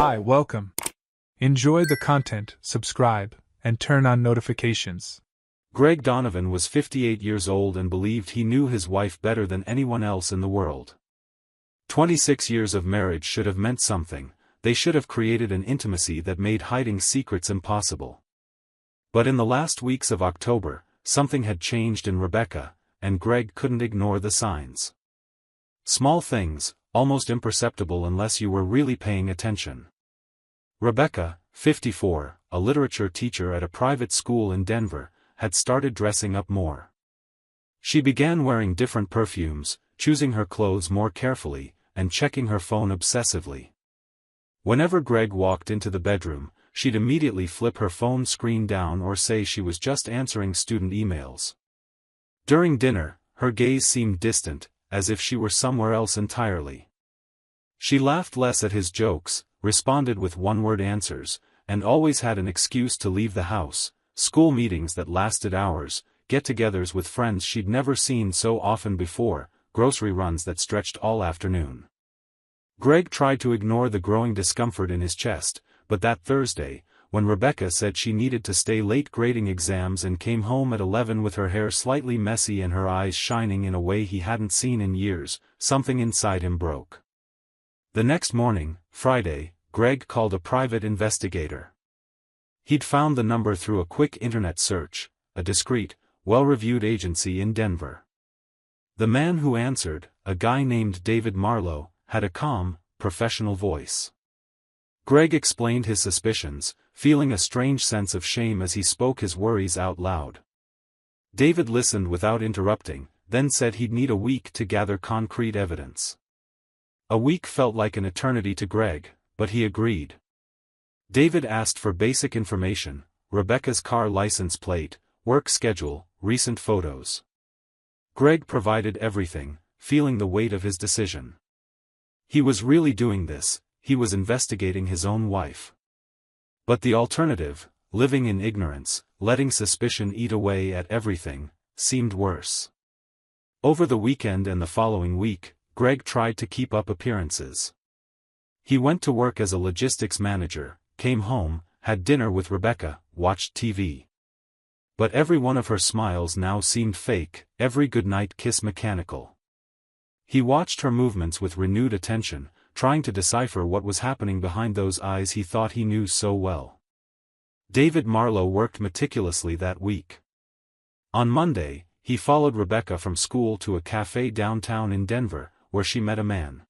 Hi, welcome. Enjoy the content, subscribe, and turn on notifications. Greg Donovan was 58 years old and believed he knew his wife better than anyone else in the world. 26 years of marriage should have meant something. They should have created an intimacy that made hiding secrets impossible. But in the last weeks of October, something had changed in Rebecca, and Greg couldn't ignore the signs. Small things, almost imperceptible unless you were really paying attention. Rebecca, 54, a literature teacher at a private school in Denver, had started dressing up more. She began wearing different perfumes, choosing her clothes more carefully, and checking her phone obsessively. Whenever Greg walked into the bedroom, she'd immediately flip her phone screen down or say she was just answering student emails. During dinner, her gaze seemed distant, as if she were somewhere else entirely. She laughed less at his jokes, responded with one-word answers, and always had an excuse to leave the house: school meetings that lasted hours, get-togethers with friends she'd never seen so often before, grocery runs that stretched all afternoon. Greg tried to ignore the growing discomfort in his chest, but that Thursday, when Rebecca said she needed to stay late grading exams and came home at 11 with her hair slightly messy and her eyes shining in a way he hadn't seen in years, something inside him broke. The next morning, Friday, Greg called a private investigator. He'd found the number through a quick internet search, a discreet, well-reviewed agency in Denver. The man who answered, a guy named David Marlowe, had a calm, professional voice. Greg explained his suspicions, feeling a strange sense of shame as he spoke his worries out loud. David listened without interrupting, then said he'd need a week to gather concrete evidence. A week felt like an eternity to Greg, but he agreed. David asked for basic information: Rebecca's car license plate, work schedule, recent photos. Greg provided everything, feeling the weight of his decision. He was really doing this, he was investigating his own wife. But the alternative, living in ignorance, letting suspicion eat away at everything, seemed worse. Over the weekend and the following week, Greg tried to keep up appearances. He went to work as a logistics manager, came home, had dinner with Rebecca, watched TV. But every one of her smiles now seemed fake, every goodnight kiss mechanical. He watched her movements with renewed attention, trying to decipher what was happening behind those eyes he thought he knew so well. David Marlowe worked meticulously that week. On Monday, he followed Rebecca from school to a cafe downtown in Denver, where she met a man.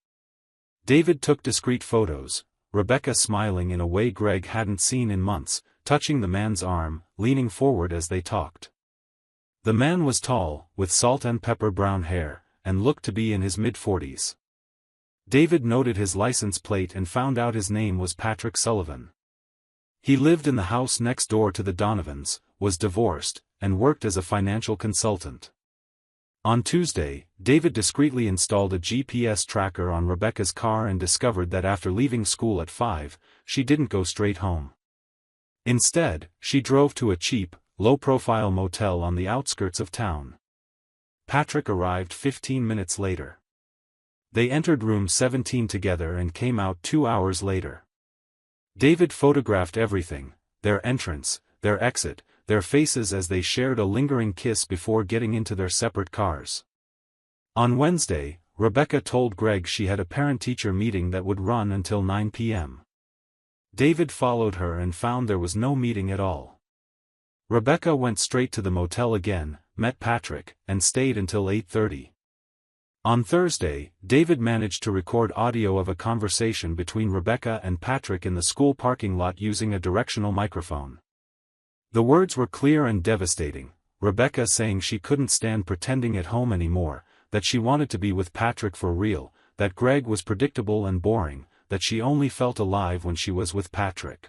David took discreet photos, Rebecca smiling in a way Greg hadn't seen in months, touching the man's arm, leaning forward as they talked. The man was tall, with salt and pepper brown hair, and looked to be in his mid-40s. David noted his license plate and found out his name was Patrick Sullivan. He lived in the house next door to the Donovans, was divorced, and worked as a financial consultant. On Tuesday, David discreetly installed a GPS tracker on Rebecca's car and discovered that after leaving school at 5, she didn't go straight home. Instead, she drove to a cheap, low-profile motel on the outskirts of town. Patrick arrived 15 minutes later. They entered room 17 together and came out 2 hours later. David photographed everything: their entrance, their exit, their faces as they shared a lingering kiss before getting into their separate cars. On Wednesday, Rebecca told Greg she had a parent-teacher meeting that would run until 9 p.m. David followed her and found there was no meeting at all. Rebecca went straight to the motel again, met Patrick, and stayed until 8:30. On Thursday, David managed to record audio of a conversation between Rebecca and Patrick in the school parking lot using a directional microphone. The words were clear and devastating, Rebecca saying she couldn't stand pretending at home anymore, that she wanted to be with Patrick for real, that Greg was predictable and boring, that she only felt alive when she was with Patrick.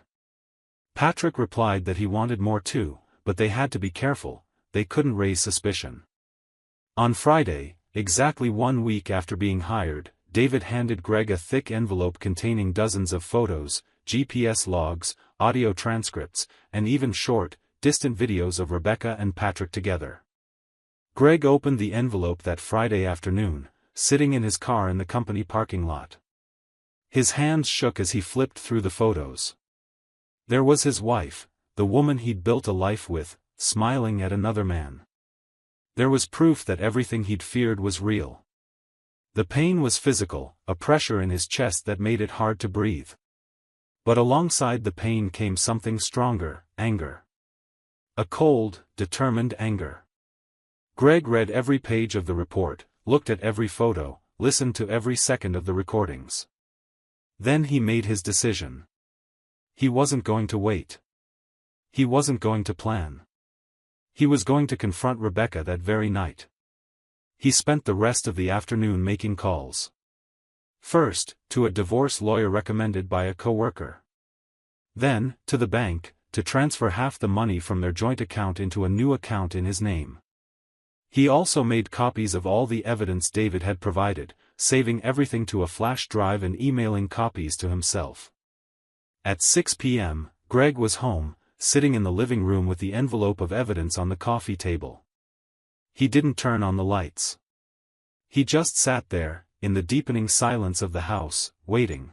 Patrick replied that he wanted more too, but they had to be careful, they couldn't raise suspicion. On Friday, exactly 1 week after being hired, David handed Greg a thick envelope containing dozens of photos, GPS logs, audio transcripts, and even short, distant videos of Rebecca and Patrick together. Greg opened the envelope that Friday afternoon, sitting in his car in the company parking lot. His hands shook as he flipped through the photos. There was his wife, the woman he'd built a life with, smiling at another man. There was proof that everything he'd feared was real. The pain was physical, a pressure in his chest that made it hard to breathe. But alongside the pain came something stronger, anger. A cold, determined anger. Greg read every page of the report, looked at every photo, listened to every second of the recordings. Then he made his decision. He wasn't going to wait. He wasn't going to plan. He was going to confront Rebecca that very night. He spent the rest of the afternoon making calls. First, to a divorce lawyer recommended by a coworker. Then, to the bank, to transfer half the money from their joint account into a new account in his name. He also made copies of all the evidence David had provided, saving everything to a flash drive and emailing copies to himself. At 6 p.m., Greg was home, sitting in the living room with the envelope of evidence on the coffee table. He didn't turn on the lights. He just sat there, in the deepening silence of the house, waiting.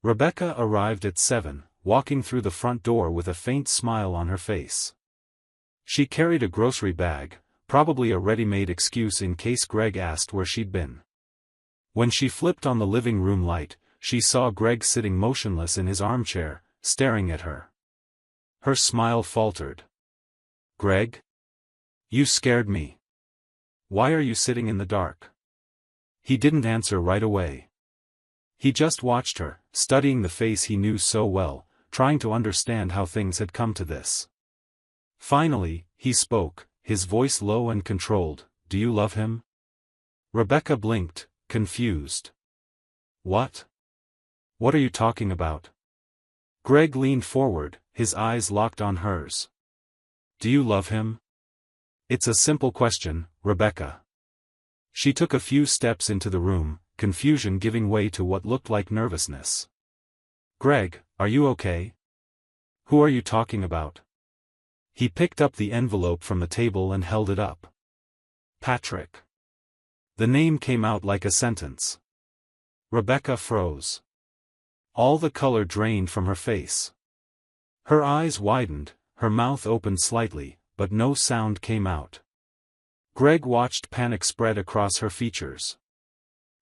Rebecca arrived at 7, walking through the front door with a faint smile on her face. She carried a grocery bag, probably a ready-made excuse in case Greg asked where she'd been. When she flipped on the living room light, she saw Greg sitting motionless in his armchair, staring at her. Her smile faltered. "Greg? You scared me. Why are you sitting in the dark?" He didn't answer right away. He just watched her, studying the face he knew so well, trying to understand how things had come to this. Finally, he spoke, his voice low and controlled. "Do you love him?" Rebecca blinked, confused. "What? What are you talking about?" Greg leaned forward, his eyes locked on hers. "Do you love him?" "It's a simple question, Rebecca." She took a few steps into the room, confusion giving way to what looked like nervousness. "Greg, are you okay? Who are you talking about?" He picked up the envelope from the table and held it up. "Patrick." The name came out like a sentence. Rebecca froze. All the color drained from her face. Her eyes widened, her mouth opened slightly, but no sound came out. Greg watched panic spread across her features.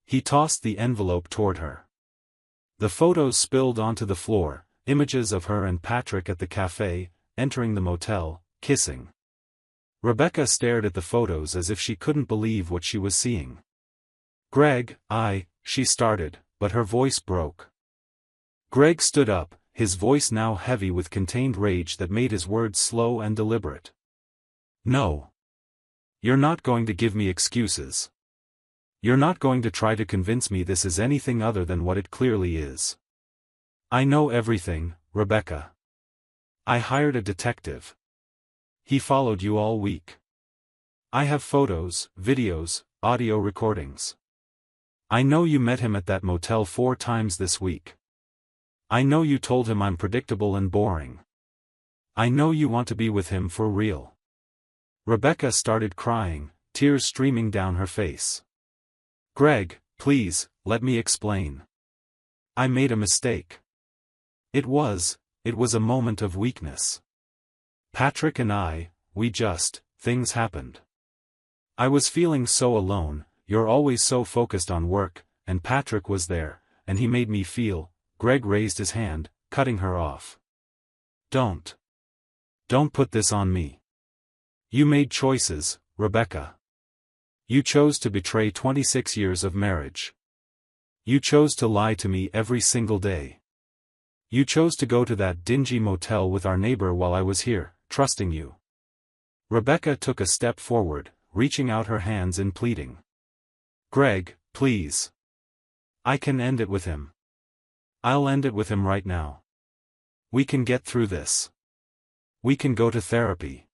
He tossed the envelope toward her. The photos spilled onto the floor, images of her and Patrick at the cafe, entering the motel, kissing. Rebecca stared at the photos as if she couldn't believe what she was seeing. "Greg, she started, but her voice broke. Greg stood up, his voice now heavy with contained rage that made his words slow and deliberate. "No. You're not going to give me excuses. You're not going to try to convince me this is anything other than what it clearly is. I know everything, Rebecca. I hired a detective. He followed you all week. I have photos, videos, audio recordings. I know you met him at that motel 4 times this week. I know you told him I'm predictable and boring. I know you want to be with him for real." Rebecca started crying, tears streaming down her face. "Greg, please, let me explain. I made a mistake. It was a moment of weakness. Patrick and things happened. I was feeling so alone, you're always so focused on work, and Patrick was there, and he made me feel." Greg raised his hand, cutting her off. Don't put this on me. You made choices, Rebecca. You chose to betray 26 years of marriage. You chose to lie to me every single day. You chose to go to that dingy motel with our neighbor while I was here, trusting you." Rebecca took a step forward, reaching out her hands in pleading. "Greg, please. I can end it with him. I'll end it with him right now. We can get through this. We can go to therapy.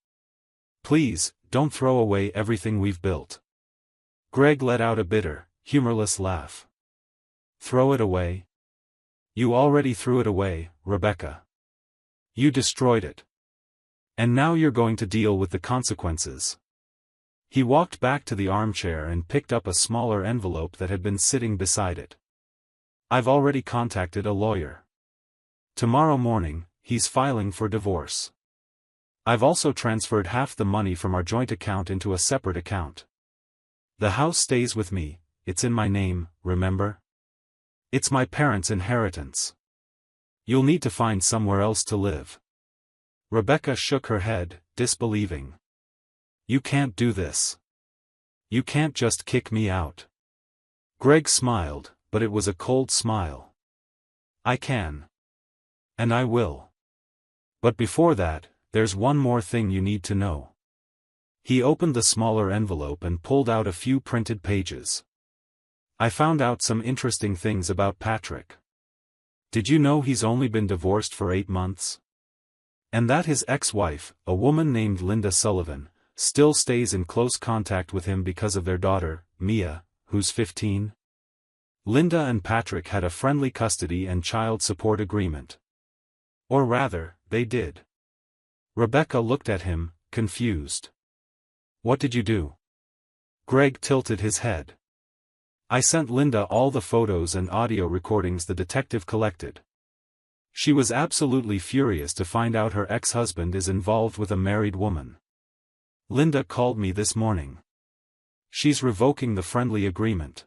Please, don't throw away everything we've built." Greg let out a bitter, humorless laugh. "Throw it away? You already threw it away, Rebecca. You destroyed it. And now you're going to deal with the consequences." He walked back to the armchair and picked up a smaller envelope that had been sitting beside it. I've already contacted a lawyer. Tomorrow morning, he's filing for divorce. I've also transferred half the money from our joint account into a separate account. The house stays with me, it's in my name, remember? It's my parents' inheritance. You'll need to find somewhere else to live. Rebecca shook her head, disbelieving. You can't do this. You can't just kick me out. Greg smiled, but it was a cold smile. I can. And I will. But before that, there's one more thing you need to know. He opened the smaller envelope and pulled out a few printed pages. I found out some interesting things about Patrick. Did you know he's only been divorced for 8 months? And that his ex-wife, a woman named Linda Sullivan, still stays in close contact with him because of their daughter, Mia, who's 15? Linda and Patrick had a friendly custody and child support agreement. Or rather, they did. Rebecca looked at him, confused. What did you do? Greg tilted his head. I sent Linda all the photos and audio recordings the detective collected. She was absolutely furious to find out her ex-husband is involved with a married woman. Linda called me this morning. She's revoking the friendly agreement.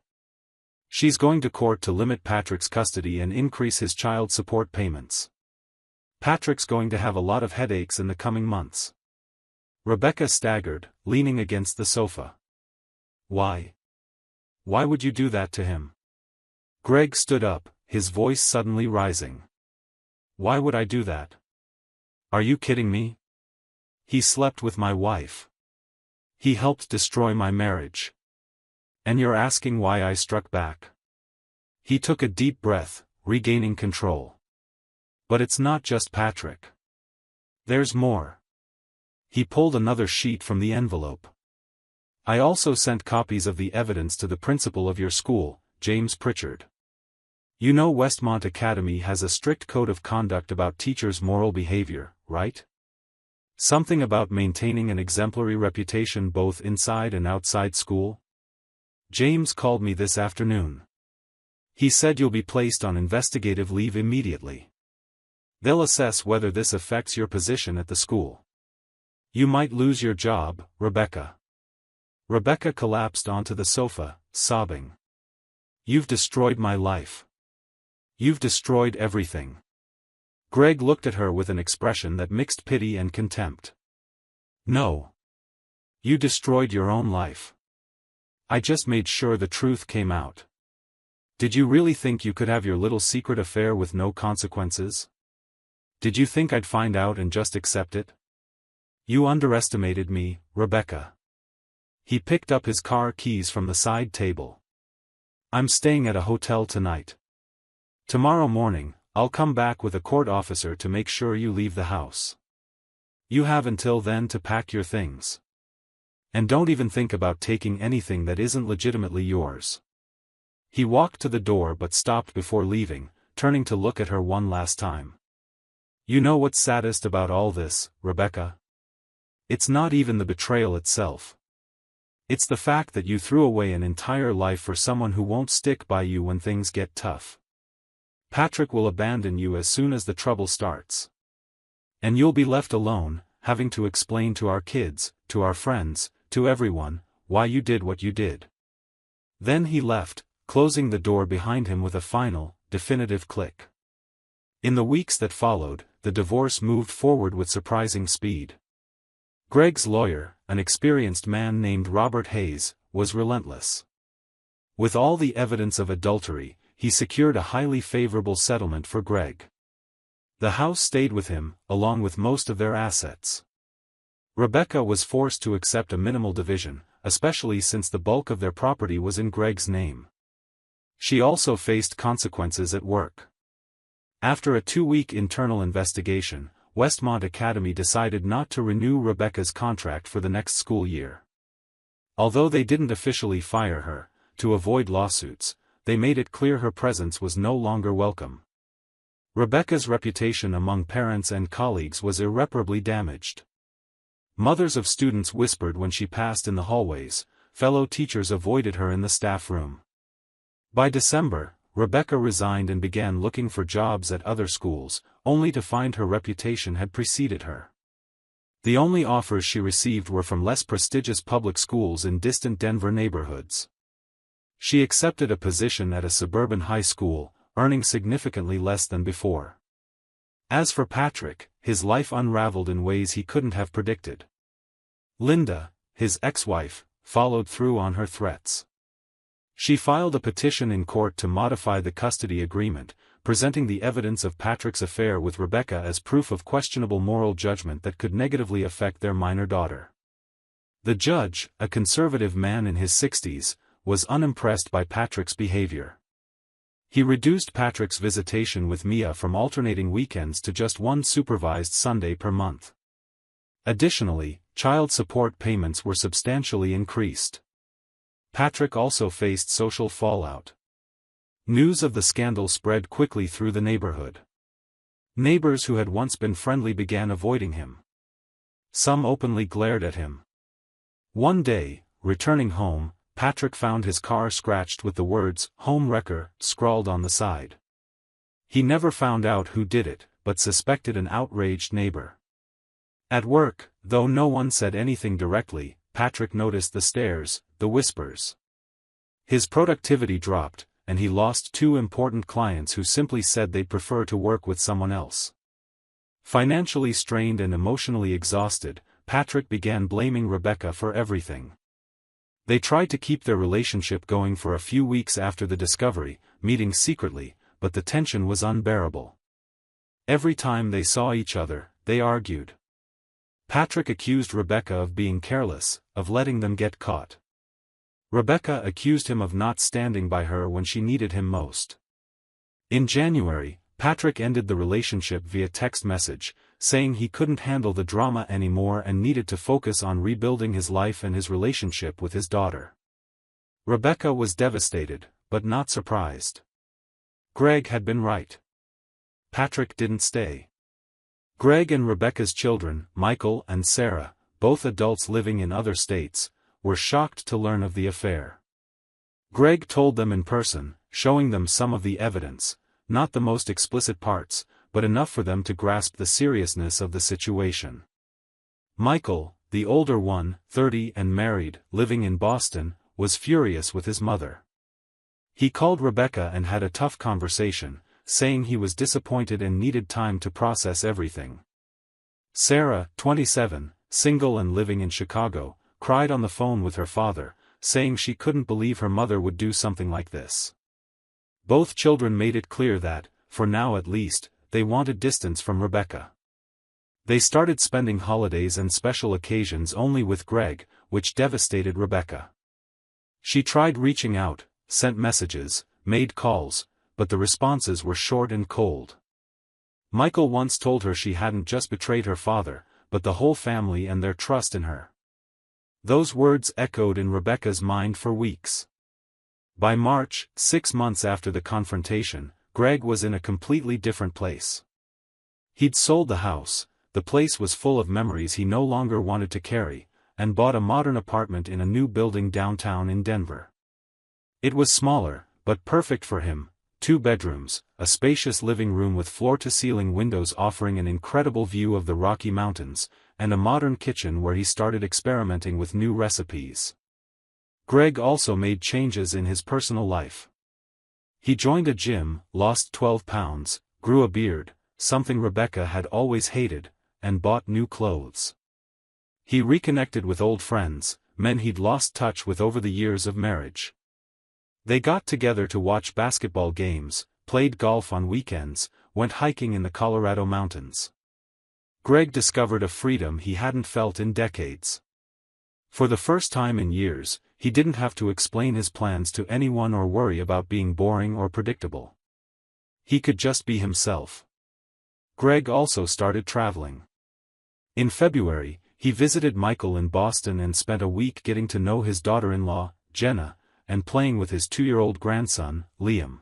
She's going to court to limit Patrick's custody and increase his child support payments. Patrick's going to have a lot of headaches in the coming months. Rebecca staggered, leaning against the sofa. Why? Why would you do that to him? Greg stood up, his voice suddenly rising. Why would I do that? Are you kidding me? He slept with my wife. He helped destroy my marriage. And you're asking why I struck back? He took a deep breath, regaining control. But it's not just Patrick. There's more. He pulled another sheet from the envelope. I also sent copies of the evidence to the principal of your school, James Pritchard. You know Westmont Academy has a strict code of conduct about teachers' moral behavior, right? Something about maintaining an exemplary reputation both inside and outside school? James called me this afternoon. He said you'll be placed on investigative leave immediately. They'll assess whether this affects your position at the school. You might lose your job, Rebecca. Rebecca collapsed onto the sofa, sobbing. You've destroyed my life. You've destroyed everything. Greg looked at her with an expression that mixed pity and contempt. No. You destroyed your own life. I just made sure the truth came out. Did you really think you could have your little secret affair with no consequences? Did you think I'd find out and just accept it? You underestimated me, Rebecca. He picked up his car keys from the side table. I'm staying at a hotel tonight. Tomorrow morning, I'll come back with a court officer to make sure you leave the house. You have until then to pack your things. And don't even think about taking anything that isn't legitimately yours. He walked to the door but stopped before leaving, turning to look at her one last time. You know what's saddest about all this, Rebecca? It's not even the betrayal itself. It's the fact that you threw away an entire life for someone who won't stick by you when things get tough. Patrick will abandon you as soon as the trouble starts. And you'll be left alone, having to explain to our kids, to our friends, to everyone, why you did what you did. Then he left, closing the door behind him with a final, definitive click. In the weeks that followed, the divorce moved forward with surprising speed. Greg's lawyer, an experienced man named Robert Hayes, was relentless. With all the evidence of adultery, he secured a highly favorable settlement for Greg. The house stayed with him, along with most of their assets. Rebecca was forced to accept a minimal division, especially since the bulk of their property was in Greg's name. She also faced consequences at work. After a 2-week internal investigation, Westmont Academy decided not to renew Rebecca's contract for the next school year. Although they didn't officially fire her, to avoid lawsuits, they made it clear her presence was no longer welcome. Rebecca's reputation among parents and colleagues was irreparably damaged. Mothers of students whispered when she passed in the hallways, fellow teachers avoided her in the staff room. By December, Rebecca resigned and began looking for jobs at other schools, only to find her reputation had preceded her. The only offers she received were from less prestigious public schools in distant Denver neighborhoods. She accepted a position at a suburban high school, earning significantly less than before. As for Patrick, his life unraveled in ways he couldn't have predicted. Linda, his ex-wife, followed through on her threats. She filed a petition in court to modify the custody agreement, presenting the evidence of Patrick's affair with Rebecca as proof of questionable moral judgment that could negatively affect their minor daughter. The judge, a conservative man in his 60s, was unimpressed by Patrick's behavior. He reduced Patrick's visitation with Mia from alternating weekends to just one supervised Sunday per month. Additionally, child support payments were substantially increased. Patrick also faced social fallout. News of the scandal spread quickly through the neighborhood. Neighbors who had once been friendly began avoiding him. Some openly glared at him. One day, returning home, Patrick found his car scratched with the words, "Home Wrecker," scrawled on the side. He never found out who did it, but suspected an outraged neighbor. At work, though no one said anything directly, Patrick noticed the stares, the whispers. His productivity dropped, and he lost 2 important clients who simply said they'd prefer to work with someone else. Financially strained and emotionally exhausted, Patrick began blaming Rebecca for everything. They tried to keep their relationship going for a few weeks after the discovery, meeting secretly, but the tension was unbearable. Every time they saw each other, they argued. Patrick accused Rebecca of being careless, of letting them get caught. Rebecca accused him of not standing by her when she needed him most. In January, Patrick ended the relationship via text message, saying he couldn't handle the drama anymore and needed to focus on rebuilding his life and his relationship with his daughter. Rebecca was devastated, but not surprised. Greg had been right. Patrick didn't stay. Greg and Rebecca's children, Michael and Sarah, both adults living in other states, were shocked to learn of the affair. Greg told them in person, showing them some of the evidence, not the most explicit parts, but enough for them to grasp the seriousness of the situation. Michael, the older one, 30 and married, living in Boston, was furious with his mother. He called Rebecca and had a tough conversation, saying he was disappointed and needed time to process everything. Sarah, 27, single and living in Chicago, cried on the phone with her father, saying she couldn't believe her mother would do something like this. Both children made it clear that, for now at least, they wanted distance from Rebecca. They started spending holidays and special occasions only with Greg, which devastated Rebecca. She tried reaching out, sent messages, made calls, but the responses were short and cold. Michael once told her she hadn't just betrayed her father, but the whole family and their trust in her. Those words echoed in Rebecca's mind for weeks. By March, 6 months after the confrontation, Greg was in a completely different place. He'd sold the house, the place was full of memories he no longer wanted to carry, and bought a modern apartment in a new building downtown in Denver. It was smaller, but perfect for him, 2 bedrooms, a spacious living room with floor-to-ceiling windows offering an incredible view of the Rocky Mountains, and a modern kitchen where he started experimenting with new recipes. Greg also made changes in his personal life. He joined a gym, lost 12 pounds, grew a beard, something Rebecca had always hated, and bought new clothes. He reconnected with old friends, men he'd lost touch with over the years of marriage. They got together to watch basketball games, played golf on weekends, went hiking in the Colorado mountains. Greg discovered a freedom he hadn't felt in decades. For the first time in years, he didn't have to explain his plans to anyone or worry about being boring or predictable. He could just be himself. Greg also started traveling. In February, he visited Michael in Boston and spent a week getting to know his daughter-in-law, Jenna, and playing with his 2-year-old grandson, Liam.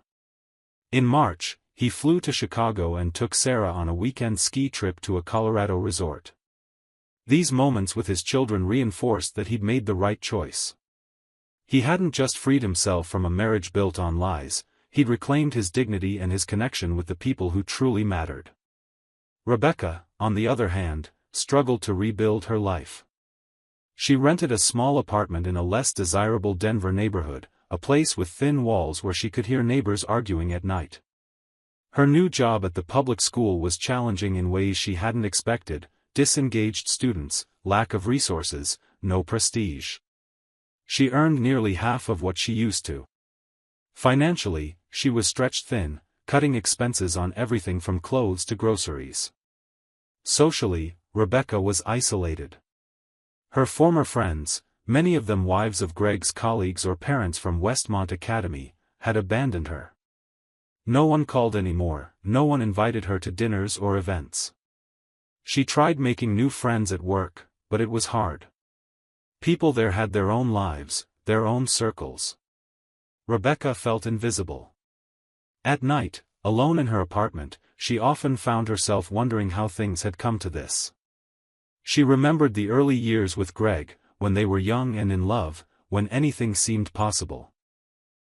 In March, he flew to Chicago and took Sarah on a weekend ski trip to a Colorado resort. These moments with his children reinforced that he'd made the right choice. He hadn't just freed himself from a marriage built on lies, he'd reclaimed his dignity and his connection with the people who truly mattered. Rebecca, on the other hand, struggled to rebuild her life. She rented a small apartment in a less desirable Denver neighborhood, a place with thin walls where she could hear neighbors arguing at night. Her new job at the public school was challenging in ways she hadn't expected: disengaged students, lack of resources, no prestige. She earned nearly half of what she used to. Financially, she was stretched thin, cutting expenses on everything from clothes to groceries. Socially, Rebecca was isolated. Her former friends, many of them wives of Greg's colleagues or parents from Westmont Academy, had abandoned her. No one called anymore, no one invited her to dinners or events. She tried making new friends at work, but it was hard. People there had their own lives, their own circles. Rebecca felt invisible. At night, alone in her apartment, she often found herself wondering how things had come to this. She remembered the early years with Greg, when they were young and in love, when anything seemed possible.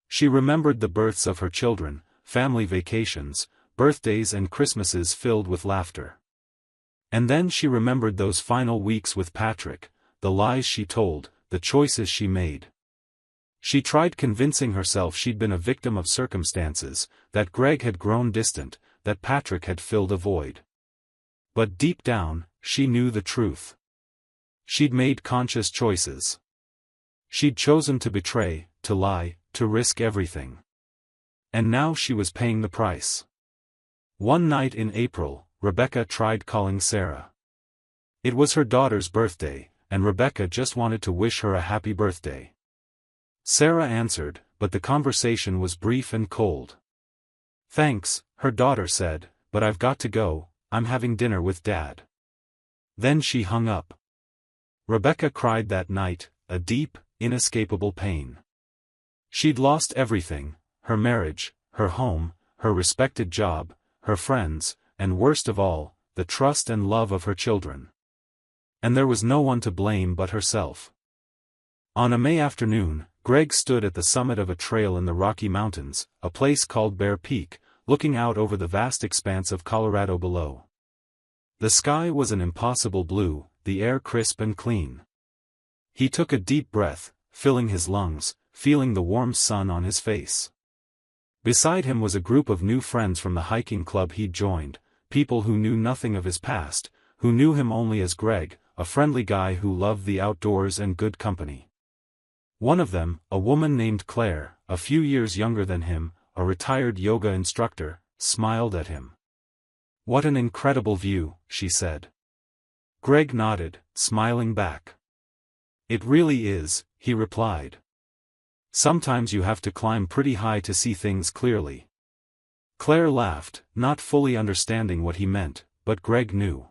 She remembered the births of her children, family vacations, birthdays and Christmases filled with laughter. And then she remembered those final weeks with Patrick, the lies she told, the choices she made. She tried convincing herself she'd been a victim of circumstances, that Greg had grown distant, that Patrick had filled a void. But deep down, she knew the truth. She'd made conscious choices. She'd chosen to betray, to lie, to risk everything. And now she was paying the price. One night in April, Rebecca tried calling Sarah. It was her daughter's birthday, and Rebecca just wanted to wish her a happy birthday. Sarah answered, but the conversation was brief and cold. "Thanks," her daughter said, "but I've got to go, I'm having dinner with Dad." Then she hung up. Rebecca cried that night, a deep, inescapable pain. She'd lost everything: her marriage, her home, her respected job, her friends, and worst of all, the trust and love of her children. And there was no one to blame but herself. On a May afternoon, Greg stood at the summit of a trail in the Rocky Mountains, a place called Bear Peak, looking out over the vast expanse of Colorado below. The sky was an impossible blue, the air crisp and clean. He took a deep breath, filling his lungs, feeling the warm sun on his face. Beside him was a group of new friends from the hiking club he'd joined, people who knew nothing of his past, who knew him only as Greg, a friendly guy who loved the outdoors and good company. One of them, a woman named Claire, a few years younger than him, a retired yoga instructor, smiled at him. "What an incredible view," she said. Greg nodded, smiling back. "It really is," he replied. "Sometimes you have to climb pretty high to see things clearly." Claire laughed, not fully understanding what he meant, but Greg knew.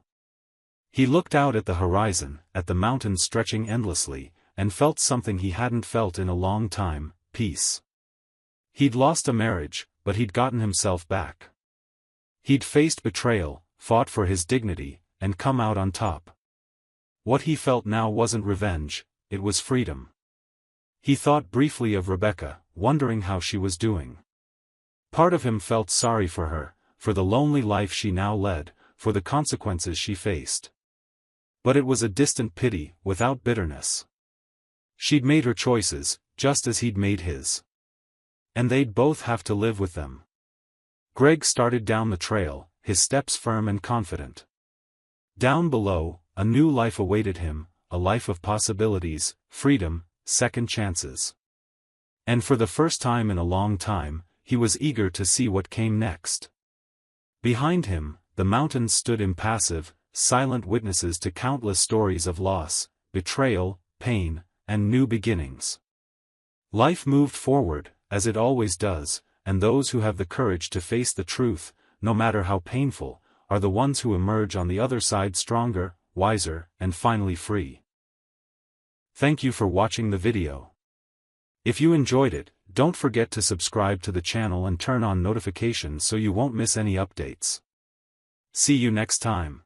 He looked out at the horizon, at the mountains stretching endlessly, and felt something he hadn't felt in a long time: peace. He'd lost a marriage, but he'd gotten himself back. He'd faced betrayal, fought for his dignity, and come out on top. What he felt now wasn't revenge, it was freedom. He thought briefly of Rebecca, wondering how she was doing. Part of him felt sorry for her, for the lonely life she now led, for the consequences she faced. But it was a distant pity, without bitterness. She'd made her choices, just as he'd made his. And they'd both have to live with them. Greg started down the trail, his steps firm and confident. Down below, a new life awaited him, a life of possibilities, freedom, second chances. And for the first time in a long time, he was eager to see what came next. Behind him, the mountains stood impassive, silent witnesses to countless stories of loss, betrayal, pain, and new beginnings. Life moved forward, as it always does, and those who have the courage to face the truth, no matter how painful, are the ones who emerge on the other side stronger, wiser, and finally free. Thank you for watching the video. If you enjoyed it, don't forget to subscribe to the channel and turn on notifications so you won't miss any updates. See you next time.